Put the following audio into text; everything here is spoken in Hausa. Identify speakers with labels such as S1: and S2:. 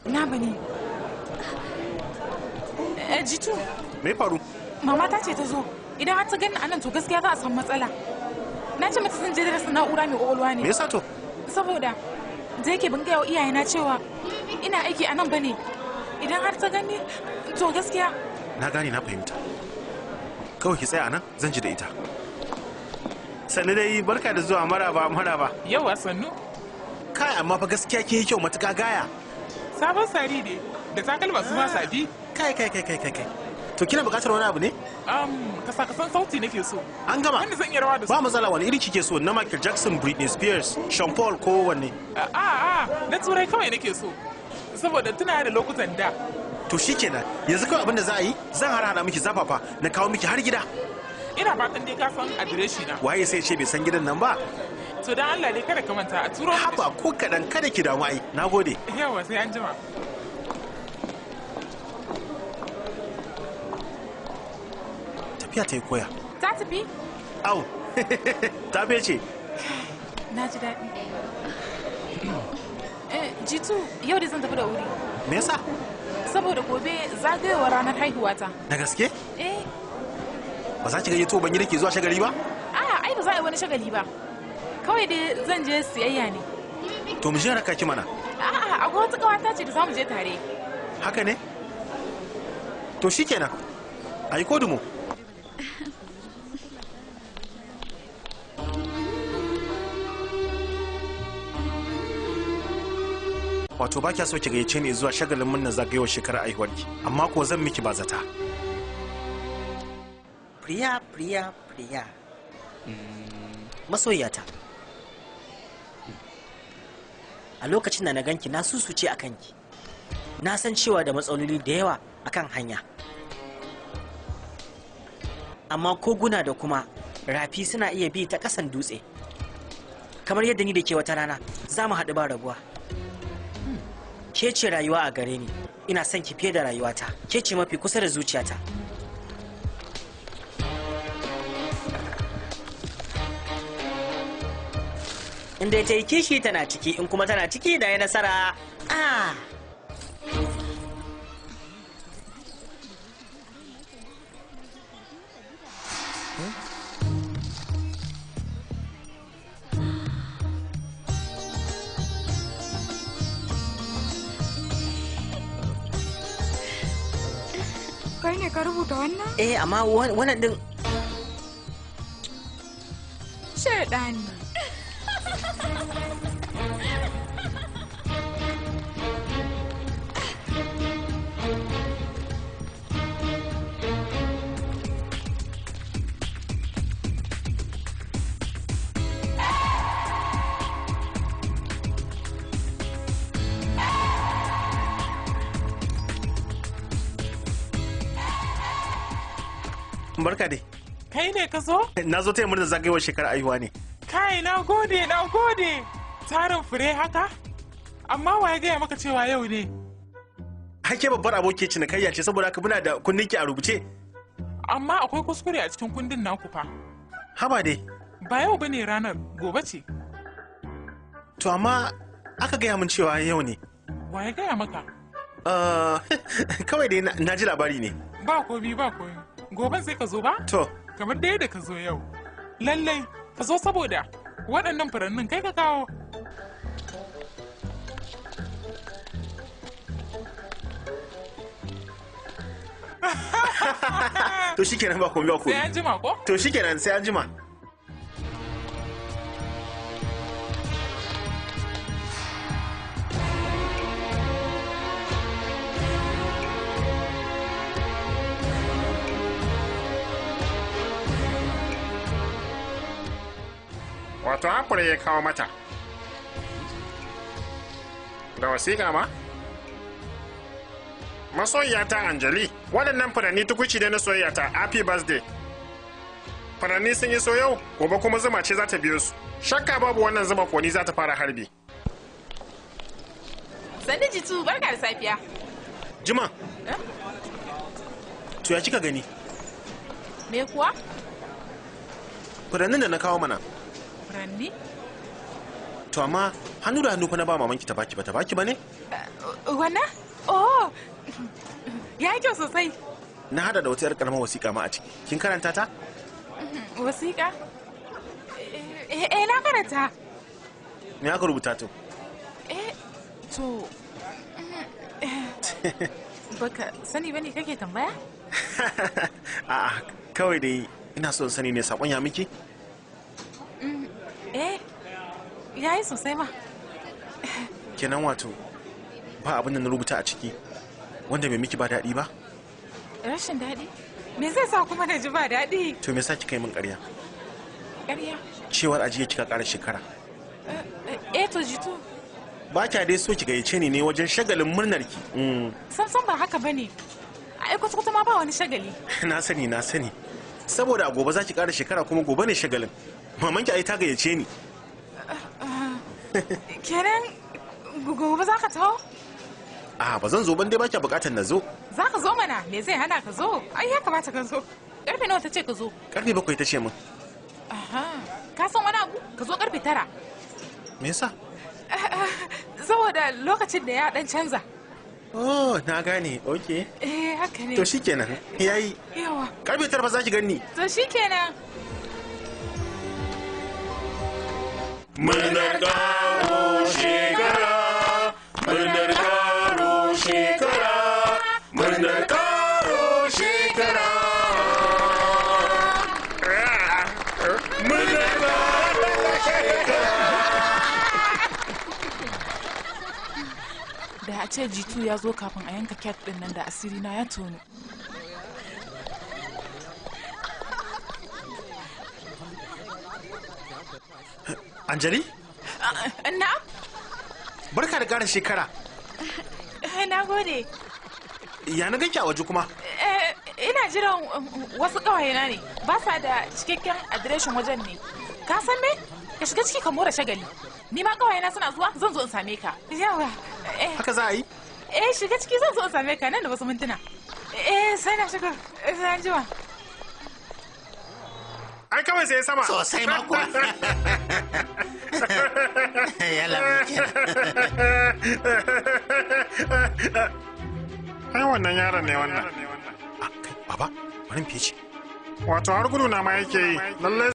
S1: Na bane. Jitu.
S2: Me faru?
S1: Mama ta ce ta zo. Idan har ta gani a nan to gaskiya za a samu matsala. Na ce mata zan je da na'ura mai ƙwaƙwalwa ne.
S2: Me yasa to?
S1: Saboda da yake ban gaya wa iyayena cewa ina aiki a nan bane. Idan har ta gani to gaskiya.
S2: Na gane na fahimta. Kawai ki tsaya a nan zan ji da ita. Sannu dai barka da zuwa maraba.
S3: Yawa sannu.
S2: Kai amma fa gaskiya ke yi kyau matuƙa gaya.
S3: Sabon sari ne da takalma su ma sabi.
S2: Kai. To kina buƙatar wani abu ne?
S3: Kasa-kasan sauti nake so.
S2: An gama.
S3: Wanda zan iya rawa da su.
S2: Ba matsala wani iri kike so na Michael Jackson, Britney Spears, Sean Paul ko wanne?
S3: Na turai kawai nake so. Saboda tuna da lokutan da.
S2: To shikenan yanzu kawai abin da za a yi zan harhaɗa miki zafafa na kawo miki har gida.
S3: Ina fatan dai ka san adireshi na.
S2: Waye sai ce bai san gidan nan ba?
S3: To dan Allah dai kada ka manta a turo.
S2: Haba ko kaɗan kada ki damu ai. Nagode.
S3: Yawa sai an jima.
S2: Tafiya ta yi koya.
S1: Ta tafi?
S2: Au. Ta ce.
S1: Na ji daɗi. Jitu, yau da zan tafi da wuri.
S2: Me yasa?
S1: Saboda gobe zagayowar ranar haihuwata.
S2: Da gaske?
S1: Eh.
S2: Ba za ki gayyato ban gida ke zuwa shagali ba?
S1: A'a, ai ba za a yi wani shagali ba. Kawai dai zan je siyayya ne.
S2: To mu je raka ki mana.
S1: A'a, akwai wata kawata ce da za mu je tare.
S2: Haka ne? To shikenan. Ai ko dumu. Wato ba kya so ki gayyace ni zuwa shagalin murnar zagayowar shekarar aihuwarki, amma ko zan miki ba zata.
S4: Priya. Masoyata. A lokacin da na ganki na susuce a kanki. Na san cewa da matsaloli da yawa akan hanya. Amma koguna da kuma rafi suna iya bi ta ƙasan dutse. Kamar yadda ni da ke wata rana za mu haɗu ba rabuwa. Ke ce rayuwa a gare ni, ina son ki fiye da rayuwata. Ke ce mafi kusa da zuciyata. Inda ta yi kishi tana ciki, in kuma tana ciki da ya nasara.
S1: Kai ne ka rubuta wannan?
S4: Amma wannan din
S1: shaidani.
S2: Barka dai.
S3: Kai ne ka zo?
S2: Na zo taya murnar zagayowar shekarar aihuwa ne.
S3: Kai na gode. Tarin fure haka? Amma waye gaya maka cewa yau ne?
S2: Hake babbar aboki cinikayya ce saboda haka muna da kundinki a rubuce.
S3: Amma akwai kuskure a cikin kundin naku fa.
S2: Haba dai.
S3: Ba yau bane ranar, gobe ce.
S2: To amma aka gaya min cewa yau ne.
S3: Waye gaya maka?
S2: Kawai dai na ji labari ne.
S3: Ba komi. Goben sai ka zo ba?
S2: To.
S3: Kamar dai da ka zo yau. Lallai, ka zo saboda waɗannan furannin kai ka kawo.
S2: To shikenan ba komi.
S3: Sai an jima ko?
S2: To shikenan sai an jima.
S5: Wato hakuri ya kawo mata. Da wasiƙa ma? Masoyiyata Anjali, waɗannan furanni tukuci da na soyayyata, happy birthday. Furanni sun yi so yau, gobe kuma zuma ce za ta biyo su. Shakka babu wannan zuma koni za ta fara harbi.
S1: Sani Jitu, barka da safiya.
S2: Jima. To ya kika gani?
S1: Me kuwa?
S2: Furannin da na kawo mana.
S1: Furanni?
S2: To amma hannu da hannu fa na ba mamanki ta baki ba ta baki ba ne?
S1: Wannan? Oh, ya yi kyau sosai.
S2: Na hada da wata 'yar karamar wasiƙa ma a ciki. Kin karanta ta?
S1: Wasiƙa? Na karanta.
S2: Me aka rubuta to?
S1: To, baka sani bane kake tambaya?
S2: A'a, kawai dai ina son sani ne sakon ya miki?
S1: Ya yi sosai ma.
S2: Kenan wato ba abin da na rubuta a ciki wanda bai miki ba daɗi ba?
S1: Rashin daɗi? Me zai sa kuma na ji ba daɗi?
S2: To me yasa kika yi min ƙarya?
S1: Ƙarya?
S2: Cewar ajiye kika ƙara shekara.
S1: To jitu.
S2: Ba kya dai so ki gayyace ni ne wajen shagalin murnar ki.
S1: Samson ba haka bane. Ai kwata ma ba wani shagali.
S2: Na sani. Saboda a gobe za ki ƙara shekara kuma gobe ne shagalin. Mamanki ai ta gayyace ni.
S1: Kenan gobe za ka taho?
S2: Ba zan zo ban dai ba kya buƙatar na zo.
S1: Za ka zo mana, me zai hana ka zo? Ai ya kamata ka zo. Karfe nawa ta ce ka zo?
S2: Karfe 7 ta ce min.
S1: Ka san wani abu? Ka zo karfe 9.
S2: Me yasa?
S1: Saboda lokacin da ya dan canza.
S2: Oh, na gane. Okay.
S1: Haka ne.
S2: To shikenan. Yayi.
S1: Yawa.
S2: Karfe 9 ba za ki ganni.
S1: To shikenan.
S5: Murnar karo shekara, murnar karo shekara, murnar karo shekara. Murnar karo shekara.
S1: Da a ce jitu ya zo kafin a yanka kek din nan da asiri na ya tono.
S2: Anjali?
S1: Na?
S2: Barka da ƙarin shekara.
S1: Na gode.
S2: Ya na ganki a waje kuma?
S1: Ina jiran wasu ƙawayena ne. Ba sa da cikakken adireshin wajen ne. Ka san me? Ka shiga ciki ka more shagali. Ni ma ƙawayena suna zuwa zan zo in same ka. Yawa.
S2: Haka za a yi?
S1: Shiga ciki zan zo in same ka nan da wasu mintuna. Sai na shiga. Sai an jima.
S5: Ai kawai sai sama.
S2: Sosai ma kuwa. Yalla
S5: Ai wannan yaron ne wannan.
S2: Baba, bari fice.
S5: Wato har gudu na ma yake yi. Lallai